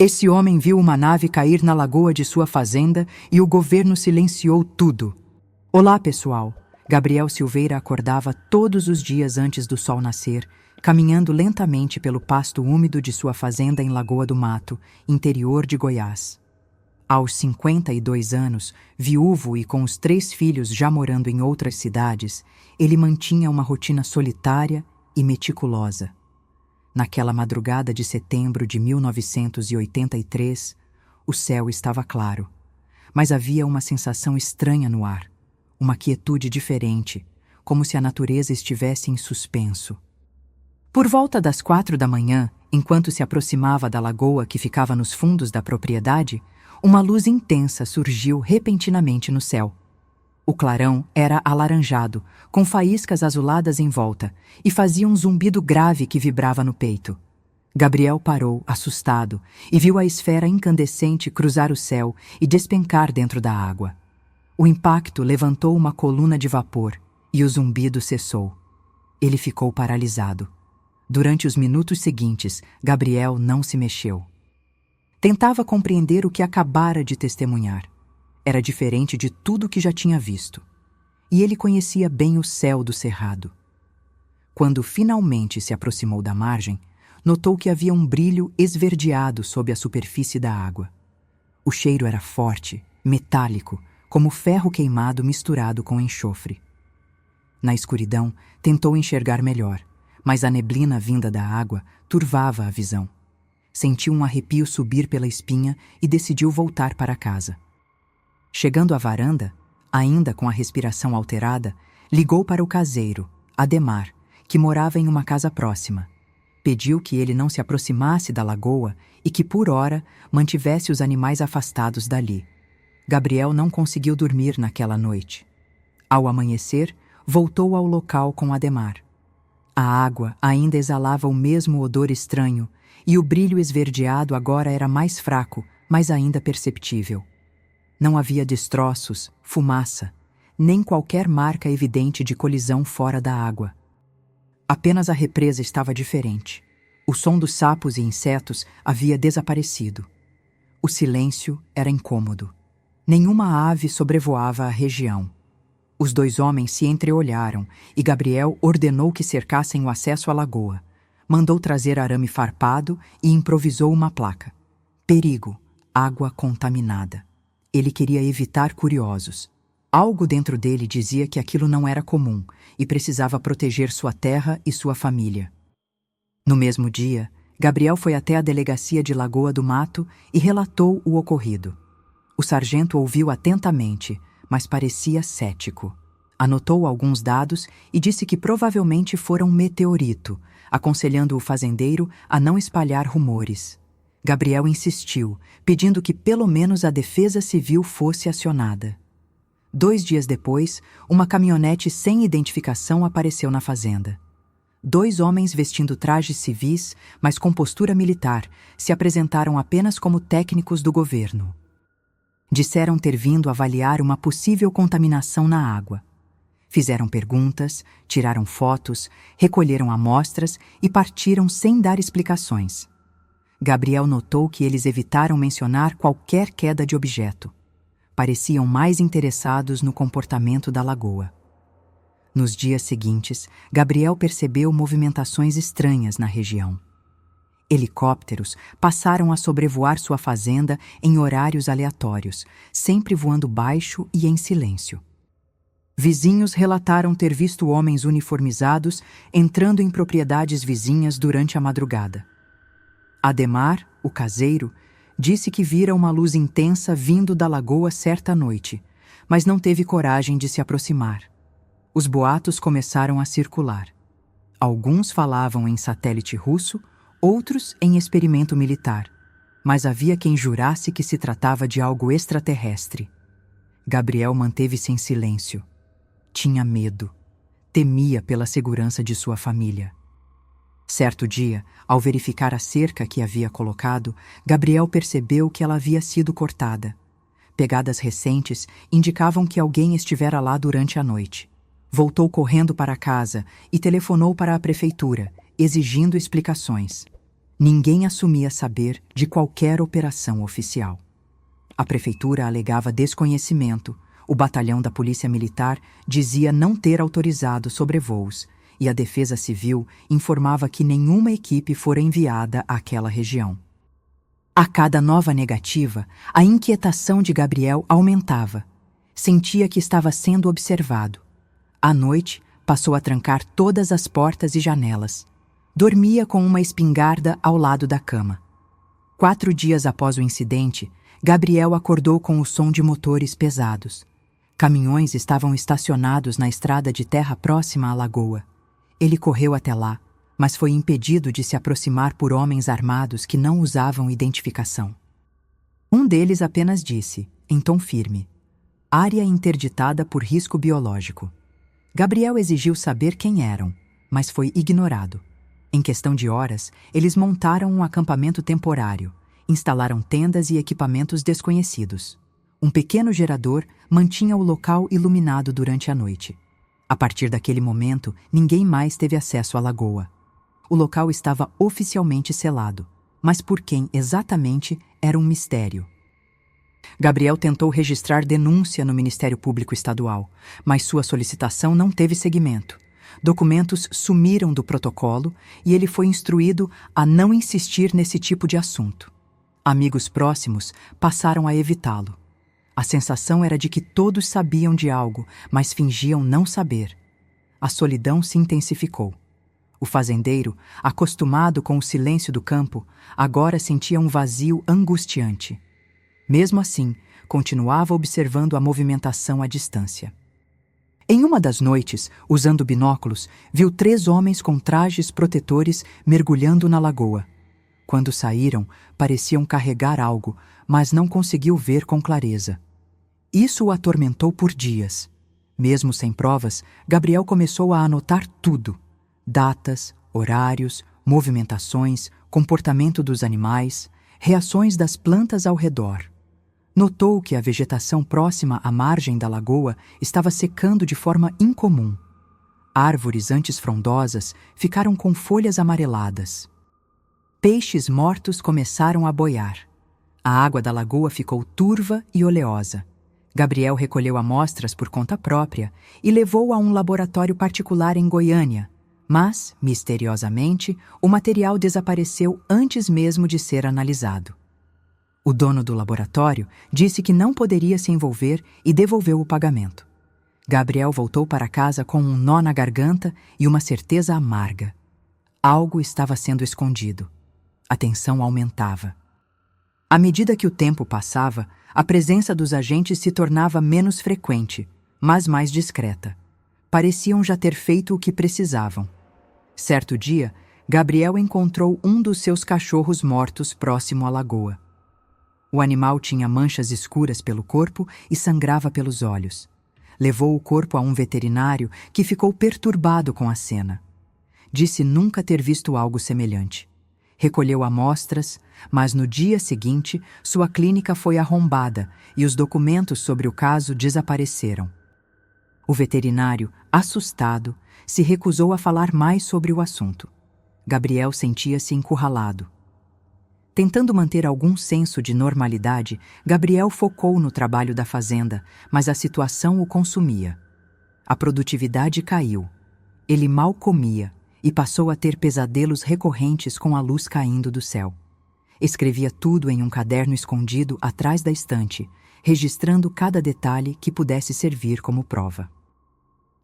Esse homem viu uma nave cair na lagoa de sua fazenda e o governo silenciou tudo. Olá, pessoal. Gabriel Silveira acordava todos os dias antes do sol nascer, caminhando lentamente pelo pasto úmido de sua fazenda em Lagoa do Mato, interior de Goiás. Aos 52 anos, viúvo e com os 3 filhos já morando em outras cidades, ele mantinha uma rotina solitária e meticulosa. Naquela madrugada de setembro de 1983, o céu estava claro, mas havia uma sensação estranha no ar, uma quietude diferente, como se a natureza estivesse em suspenso. Por volta das 4 da manhã, enquanto se aproximava da lagoa que ficava nos fundos da propriedade, uma luz intensa surgiu repentinamente no céu. O clarão era alaranjado, com faíscas azuladas em volta, e fazia um zumbido grave que vibrava no peito. Gabriel parou, assustado, e viu a esfera incandescente cruzar o céu e despencar dentro da água. O impacto levantou uma coluna de vapor, e o zumbido cessou. Ele ficou paralisado. Durante os minutos seguintes, Gabriel não se mexeu. Tentava compreender o que acabara de testemunhar. Era diferente de tudo que já tinha visto. E ele conhecia bem o céu do cerrado. Quando finalmente se aproximou da margem, notou que havia um brilho esverdeado sob a superfície da água. O cheiro era forte, metálico, como ferro queimado misturado com enxofre. Na escuridão, tentou enxergar melhor, mas a neblina vinda da água turvava a visão. Sentiu um arrepio subir pela espinha e decidiu voltar para casa. Chegando à varanda, ainda com a respiração alterada, ligou para o caseiro, Ademar, que morava em uma casa próxima. Pediu que ele não se aproximasse da lagoa e que, por hora, mantivesse os animais afastados dali. Gabriel não conseguiu dormir naquela noite. Ao amanhecer, voltou ao local com Ademar. A água ainda exalava o mesmo odor estranho e o brilho esverdeado agora era mais fraco, mas ainda perceptível. Não havia destroços, fumaça, nem qualquer marca evidente de colisão fora da água. Apenas a represa estava diferente. O som dos sapos e insetos havia desaparecido. O silêncio era incômodo. Nenhuma ave sobrevoava a região. Os 2 homens se entreolharam e Gabriel ordenou que cercassem o acesso à lagoa. Mandou trazer arame farpado e improvisou uma placa. Perigo, água contaminada. Ele queria evitar curiosos. Algo dentro dele dizia que aquilo não era comum e precisava proteger sua terra e sua família. No mesmo dia, Gabriel foi até a delegacia de Lagoa do Mato e relatou o ocorrido. O sargento ouviu atentamente, mas parecia cético. Anotou alguns dados e disse que provavelmente fora um meteorito, aconselhando o fazendeiro a não espalhar rumores. Gabriel insistiu, pedindo que pelo menos a Defesa Civil fosse acionada. 2 dias depois, uma caminhonete sem identificação apareceu na fazenda. 2 homens vestindo trajes civis, mas com postura militar, se apresentaram apenas como técnicos do governo. Disseram ter vindo avaliar uma possível contaminação na água. Fizeram perguntas, tiraram fotos, recolheram amostras e partiram sem dar explicações. Gabriel notou que eles evitaram mencionar qualquer queda de objeto. Pareciam mais interessados no comportamento da lagoa. Nos dias seguintes, Gabriel percebeu movimentações estranhas na região. Helicópteros passaram a sobrevoar sua fazenda em horários aleatórios, sempre voando baixo e em silêncio. Vizinhos relataram ter visto homens uniformizados entrando em propriedades vizinhas durante a madrugada. Ademar, o caseiro, disse que vira uma luz intensa vindo da lagoa certa noite, mas não teve coragem de se aproximar. Os boatos começaram a circular. Alguns falavam em satélite russo, outros em experimento militar, mas havia quem jurasse que se tratava de algo extraterrestre. Gabriel manteve-se em silêncio. Tinha medo. Temia pela segurança de sua família. Certo dia, ao verificar a cerca que havia colocado, Gabriel percebeu que ela havia sido cortada. Pegadas recentes indicavam que alguém estivera lá durante a noite. Voltou correndo para casa e telefonou para a prefeitura, exigindo explicações. Ninguém assumia saber de qualquer operação oficial. A prefeitura alegava desconhecimento, o batalhão da Polícia Militar dizia não ter autorizado sobrevoos e a Defesa Civil informava que nenhuma equipe fora enviada àquela região. A cada nova negativa, a inquietação de Gabriel aumentava. Sentia que estava sendo observado. À noite, passou a trancar todas as portas e janelas. Dormia com uma espingarda ao lado da cama. 4 dias após o incidente, Gabriel acordou com o som de motores pesados. Caminhões estavam estacionados na estrada de terra próxima à lagoa. Ele correu até lá, mas foi impedido de se aproximar por homens armados que não usavam identificação. Um deles apenas disse, em tom firme, área interditada por risco biológico. Gabriel exigiu saber quem eram, mas foi ignorado. Em questão de horas, eles montaram um acampamento temporário, instalaram tendas e equipamentos desconhecidos. Um pequeno gerador mantinha o local iluminado durante a noite. A partir daquele momento, ninguém mais teve acesso à lagoa. O local estava oficialmente selado, mas por quem exatamente era um mistério. Gabriel tentou registrar denúncia no Ministério Público Estadual, mas sua solicitação não teve seguimento. Documentos sumiram do protocolo e ele foi instruído a não insistir nesse tipo de assunto. Amigos próximos passaram a evitá-lo. A sensação era de que todos sabiam de algo, mas fingiam não saber. A solidão se intensificou. O fazendeiro, acostumado com o silêncio do campo, agora sentia um vazio angustiante. Mesmo assim, continuava observando a movimentação à distância. Em uma das noites, usando binóculos, viu 3 homens com trajes protetores mergulhando na lagoa. Quando saíram, pareciam carregar algo, mas não conseguiu ver com clareza. Isso o atormentou por dias. Mesmo sem provas, Gabriel começou a anotar tudo: datas, horários, movimentações, comportamento dos animais, reações das plantas ao redor. Notou que a vegetação próxima à margem da lagoa estava secando de forma incomum. Árvores antes frondosas ficaram com folhas amareladas. Peixes mortos começaram a boiar. A água da lagoa ficou turva e oleosa. Gabriel recolheu amostras por conta própria e levou a um laboratório particular em Goiânia, mas, misteriosamente, o material desapareceu antes mesmo de ser analisado. O dono do laboratório disse que não poderia se envolver e devolveu o pagamento. Gabriel voltou para casa com um nó na garganta e uma certeza amarga. Algo estava sendo escondido. A tensão aumentava. À medida que o tempo passava, a presença dos agentes se tornava menos frequente, mas mais discreta. Pareciam já ter feito o que precisavam. Certo dia, Gabriel encontrou um dos seus cachorros mortos próximo à lagoa. O animal tinha manchas escuras pelo corpo e sangrava pelos olhos. Levou o corpo a um veterinário que ficou perturbado com a cena. Disse nunca ter visto algo semelhante. Recolheu amostras, mas no dia seguinte sua clínica foi arrombada e os documentos sobre o caso desapareceram. O veterinário, assustado, se recusou a falar mais sobre o assunto. Gabriel sentia-se encurralado. Tentando manter algum senso de normalidade, Gabriel focou no trabalho da fazenda, mas a situação o consumia. A produtividade caiu. Ele mal comia e passou a ter pesadelos recorrentes com a luz caindo do céu. Escrevia tudo em um caderno escondido atrás da estante, registrando cada detalhe que pudesse servir como prova.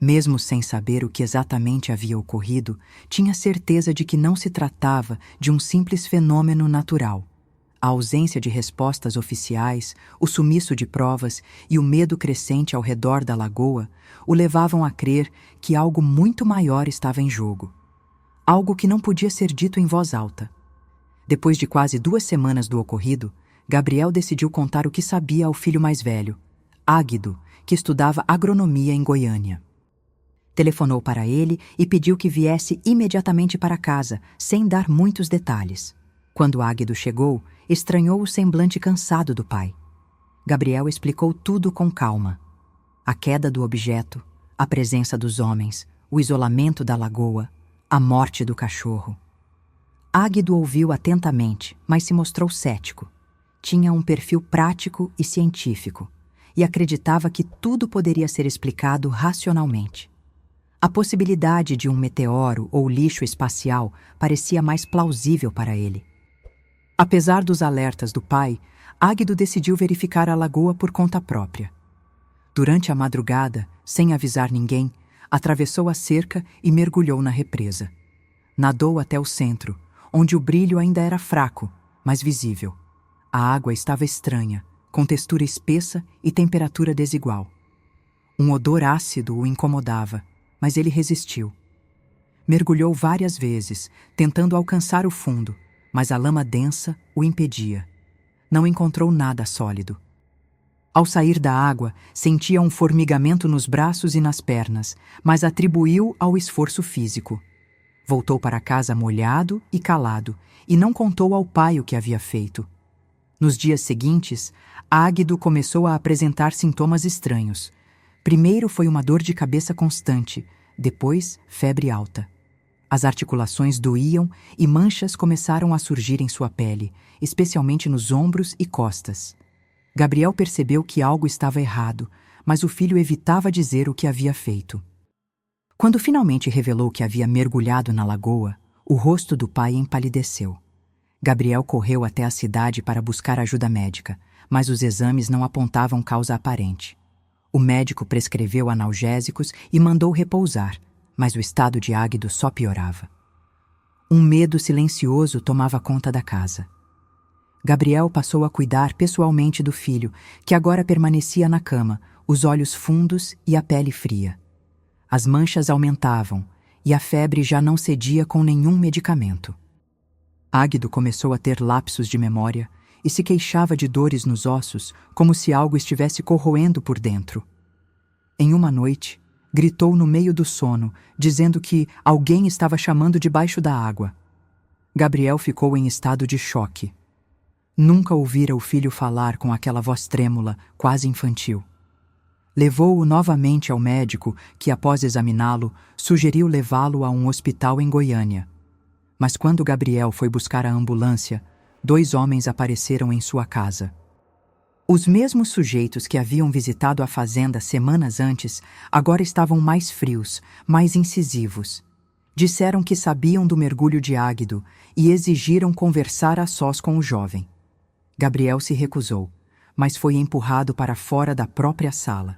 Mesmo sem saber o que exatamente havia ocorrido, tinha certeza de que não se tratava de um simples fenômeno natural. A ausência de respostas oficiais, o sumiço de provas e o medo crescente ao redor da lagoa o levavam a crer que algo muito maior estava em jogo. Algo que não podia ser dito em voz alta. Depois de quase 2 semanas do ocorrido, Gabriel decidiu contar o que sabia ao filho mais velho, Águido, que estudava agronomia em Goiânia. Telefonou para ele e pediu que viesse imediatamente para casa, sem dar muitos detalhes. Quando Águido chegou, estranhou o semblante cansado do pai. Gabriel explicou tudo com calma. A queda do objeto, a presença dos homens, o isolamento da lagoa, a morte do cachorro. Águido ouviu atentamente, mas se mostrou cético. Tinha um perfil prático e científico, e acreditava que tudo poderia ser explicado racionalmente. A possibilidade de um meteoro ou lixo espacial parecia mais plausível para ele. Apesar dos alertas do pai, Águido decidiu verificar a lagoa por conta própria. Durante a madrugada, sem avisar ninguém, atravessou a cerca e mergulhou na represa. Nadou até o centro, onde o brilho ainda era fraco, mas visível. A água estava estranha, com textura espessa e temperatura desigual. Um odor ácido o incomodava, mas ele resistiu. Mergulhou várias vezes, tentando alcançar o fundo, mas a lama densa o impedia. Não encontrou nada sólido. Ao sair da água, sentia um formigamento nos braços e nas pernas, mas atribuiu ao esforço físico. Voltou para casa molhado e calado, e não contou ao pai o que havia feito. Nos dias seguintes, Águido começou a apresentar sintomas estranhos. Primeiro foi uma dor de cabeça constante, depois febre alta. As articulações doíam e manchas começaram a surgir em sua pele, especialmente nos ombros e costas. Gabriel percebeu que algo estava errado, mas o filho evitava dizer o que havia feito. Quando finalmente revelou que havia mergulhado na lagoa, o rosto do pai empalideceu. Gabriel correu até a cidade para buscar ajuda médica, mas os exames não apontavam causa aparente. O médico prescreveu analgésicos e mandou repousar, mas o estado de Águido só piorava. Um medo silencioso tomava conta da casa. Gabriel passou a cuidar pessoalmente do filho, que agora permanecia na cama, os olhos fundos e a pele fria. As manchas aumentavam e a febre já não cedia com nenhum medicamento. Águido começou a ter lapsos de memória e se queixava de dores nos ossos, como se algo estivesse corroendo por dentro. Em uma noite, gritou no meio do sono, dizendo que alguém estava chamando debaixo da água. Gabriel ficou em estado de choque. Nunca ouvira o filho falar com aquela voz trêmula, quase infantil. Levou-o novamente ao médico, que, após examiná-lo, sugeriu levá-lo a um hospital em Goiânia. Mas quando Gabriel foi buscar a ambulância, 2 homens apareceram em sua casa. Os mesmos sujeitos que haviam visitado a fazenda semanas antes agora estavam mais frios, mais incisivos. Disseram que sabiam do mergulho de Águido e exigiram conversar a sós com o jovem. Gabriel se recusou, mas foi empurrado para fora da própria sala.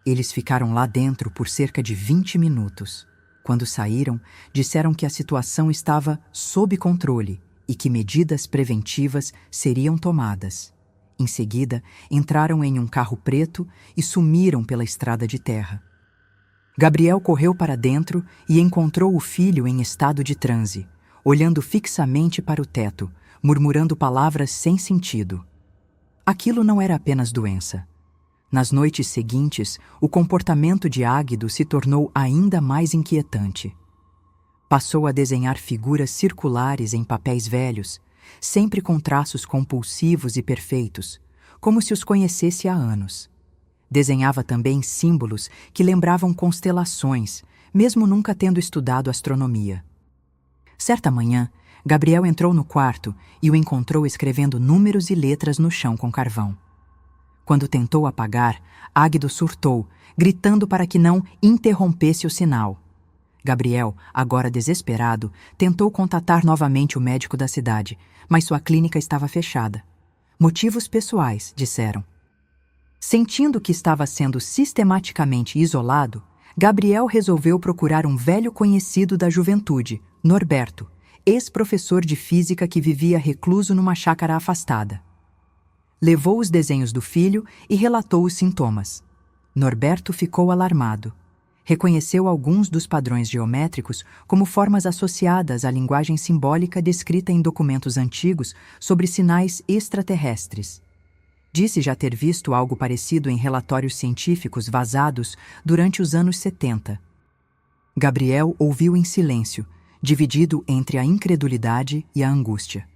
Eles ficaram lá dentro por cerca de 20 minutos. Quando saíram, disseram que a situação estava sob controle e que medidas preventivas seriam tomadas. Em seguida, entraram em um carro preto e sumiram pela estrada de terra. Gabriel correu para dentro e encontrou o filho em estado de transe, olhando fixamente para o teto, murmurando palavras sem sentido. Aquilo não era apenas doença. Nas noites seguintes, o comportamento de Águido se tornou ainda mais inquietante. Passou a desenhar figuras circulares em papéis velhos, sempre com traços compulsivos e perfeitos, como se os conhecesse há anos. Desenhava também símbolos que lembravam constelações, mesmo nunca tendo estudado astronomia. Certa manhã, Gabriel entrou no quarto e o encontrou escrevendo números e letras no chão com carvão. Quando tentou apagar, Águido surtou, gritando para que não interrompesse o sinal. Gabriel, agora desesperado, tentou contatar novamente o médico da cidade, mas sua clínica estava fechada. Motivos pessoais, disseram. Sentindo que estava sendo sistematicamente isolado, Gabriel resolveu procurar um velho conhecido da juventude, Norberto, ex-professor de física que vivia recluso numa chácara afastada. Levou os desenhos do filho e relatou os sintomas. Norberto ficou alarmado. Reconheceu alguns dos padrões geométricos como formas associadas à linguagem simbólica descrita em documentos antigos sobre sinais extraterrestres. Disse já ter visto algo parecido em relatórios científicos vazados durante os anos 70. Gabriel ouviu em silêncio, dividido entre a incredulidade e a angústia.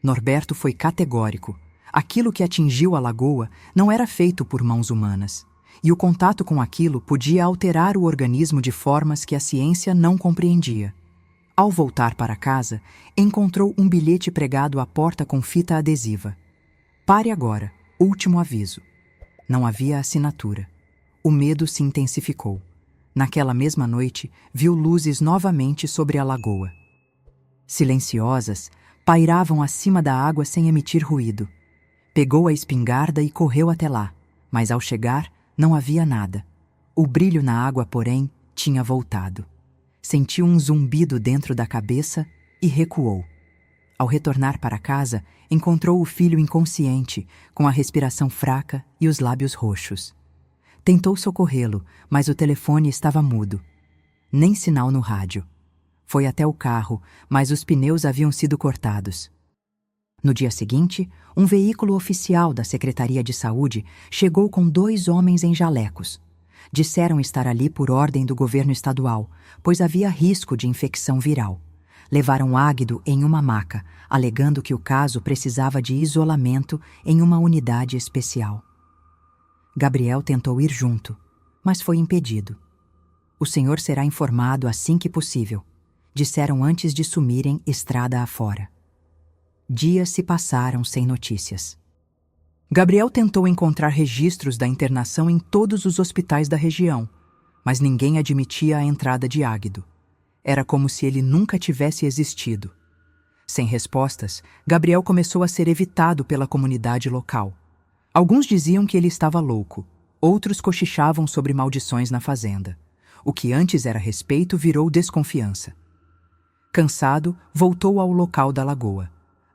Norberto foi categórico. Aquilo que atingiu a lagoa não era feito por mãos humanas, e o contato com aquilo podia alterar o organismo de formas que a ciência não compreendia. Ao voltar para casa, encontrou um bilhete pregado à porta com fita adesiva. Pare agora, último aviso. Não havia assinatura. O medo se intensificou. Naquela mesma noite, viu luzes novamente sobre a lagoa. Silenciosas, pairavam acima da água sem emitir ruído. Pegou a espingarda e correu até lá, mas ao chegar, não havia nada. O brilho na água, porém, tinha voltado. Sentiu um zumbido dentro da cabeça e recuou. Ao retornar para casa, encontrou o filho inconsciente, com a respiração fraca e os lábios roxos. Tentou socorrê-lo, mas o telefone estava mudo. Nem sinal no rádio. Foi até o carro, mas os pneus haviam sido cortados. No dia seguinte, um veículo oficial da Secretaria de Saúde chegou com 2 homens em jalecos. Disseram estar ali por ordem do governo estadual, pois havia risco de infecção viral. Levaram Águido em uma maca, alegando que o caso precisava de isolamento em uma unidade especial. Gabriel tentou ir junto, mas foi impedido. O senhor será informado assim que possível, disseram antes de sumirem estrada afora. Dias se passaram sem notícias. Gabriel tentou encontrar registros da internação em todos os hospitais da região, mas ninguém admitia a entrada de Águido. Era como se ele nunca tivesse existido. Sem respostas, Gabriel começou a ser evitado pela comunidade local. Alguns diziam que ele estava louco, outros cochichavam sobre maldições na fazenda. O que antes era respeito virou desconfiança. Cansado, voltou ao local da lagoa.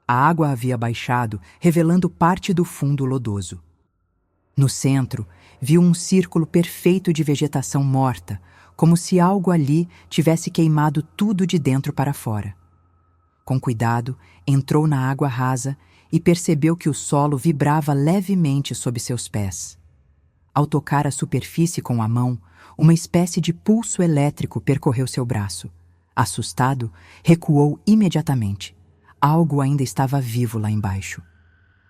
A água havia baixado, revelando parte do fundo lodoso. No centro, viu um círculo perfeito de vegetação morta, como se algo ali tivesse queimado tudo de dentro para fora. Com cuidado, entrou na água rasa e percebeu que o solo vibrava levemente sob seus pés. Ao tocar a superfície com a mão, uma espécie de pulso elétrico percorreu seu braço. Assustado, recuou imediatamente. Algo ainda estava vivo lá embaixo.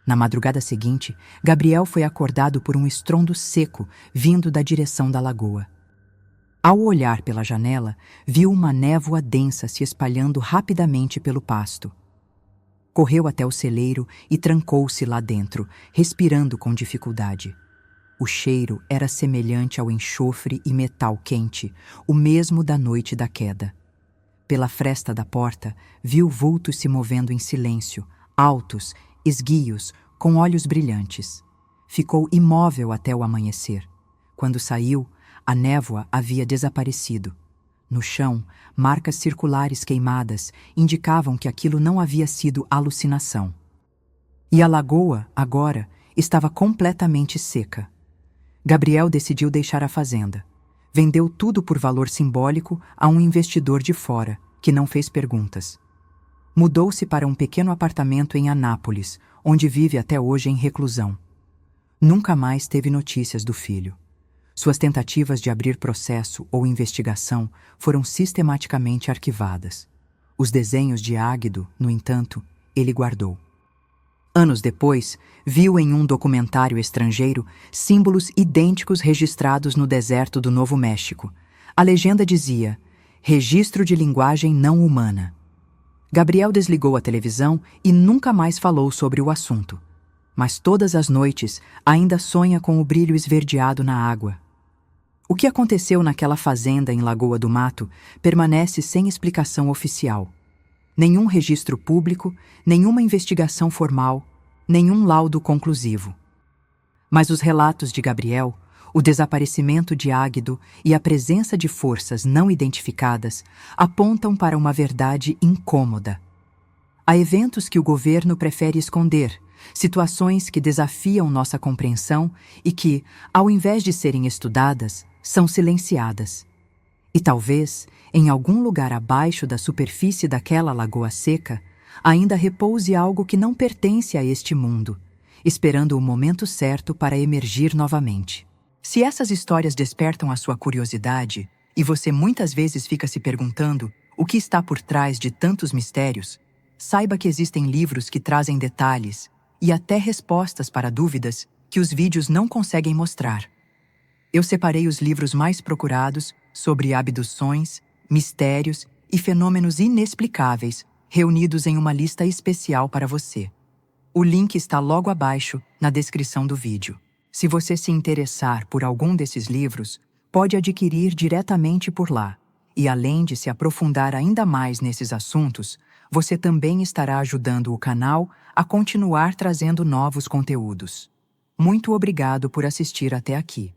Na madrugada seguinte, Gabriel foi acordado por um estrondo seco vindo da direção da lagoa. Ao olhar pela janela, viu uma névoa densa se espalhando rapidamente pelo pasto. Correu até o celeiro e trancou-se lá dentro, respirando com dificuldade. O cheiro era semelhante ao enxofre e metal quente, o mesmo da noite da queda. Pela fresta da porta, viu vultos se movendo em silêncio, altos, esguios, com olhos brilhantes. Ficou imóvel até o amanhecer. Quando saiu, a névoa havia desaparecido. No chão, marcas circulares queimadas indicavam que aquilo não havia sido alucinação. E a lagoa, agora, estava completamente seca. Gabriel decidiu deixar a fazenda. Vendeu tudo por valor simbólico a um investidor de fora, que não fez perguntas. Mudou-se para um pequeno apartamento em Anápolis, onde vive até hoje em reclusão. Nunca mais teve notícias do filho. Suas tentativas de abrir processo ou investigação foram sistematicamente arquivadas. Os desenhos de Águido, no entanto, ele guardou. Anos depois, viu em um documentário estrangeiro símbolos idênticos registrados no deserto do Novo México. A legenda dizia: registro de linguagem não humana. Gabriel desligou a televisão e nunca mais falou sobre o assunto. Mas todas as noites ainda sonha com o brilho esverdeado na água. O que aconteceu naquela fazenda em Lagoa do Mato permanece sem explicação oficial. Nenhum registro público, nenhuma investigação formal, nenhum laudo conclusivo. Mas os relatos de Gabriel, o desaparecimento de Águido e a presença de forças não identificadas apontam para uma verdade incômoda. Há eventos que o governo prefere esconder, situações que desafiam nossa compreensão e que, ao invés de serem estudadas, são silenciadas. E talvez, em algum lugar abaixo da superfície daquela lagoa seca, ainda repouse algo que não pertence a este mundo, esperando o momento certo para emergir novamente. Se essas histórias despertam a sua curiosidade, e você muitas vezes fica se perguntando o que está por trás de tantos mistérios, saiba que existem livros que trazem detalhes e até respostas para dúvidas que os vídeos não conseguem mostrar. Eu separei os livros mais procurados sobre abduções, mistérios e fenômenos inexplicáveis reunidos em uma lista especial para você. O link está logo abaixo, na descrição do vídeo. Se você se interessar por algum desses livros, pode adquirir diretamente por lá. E além de se aprofundar ainda mais nesses assuntos, você também estará ajudando o canal a continuar trazendo novos conteúdos. Muito obrigado por assistir até aqui.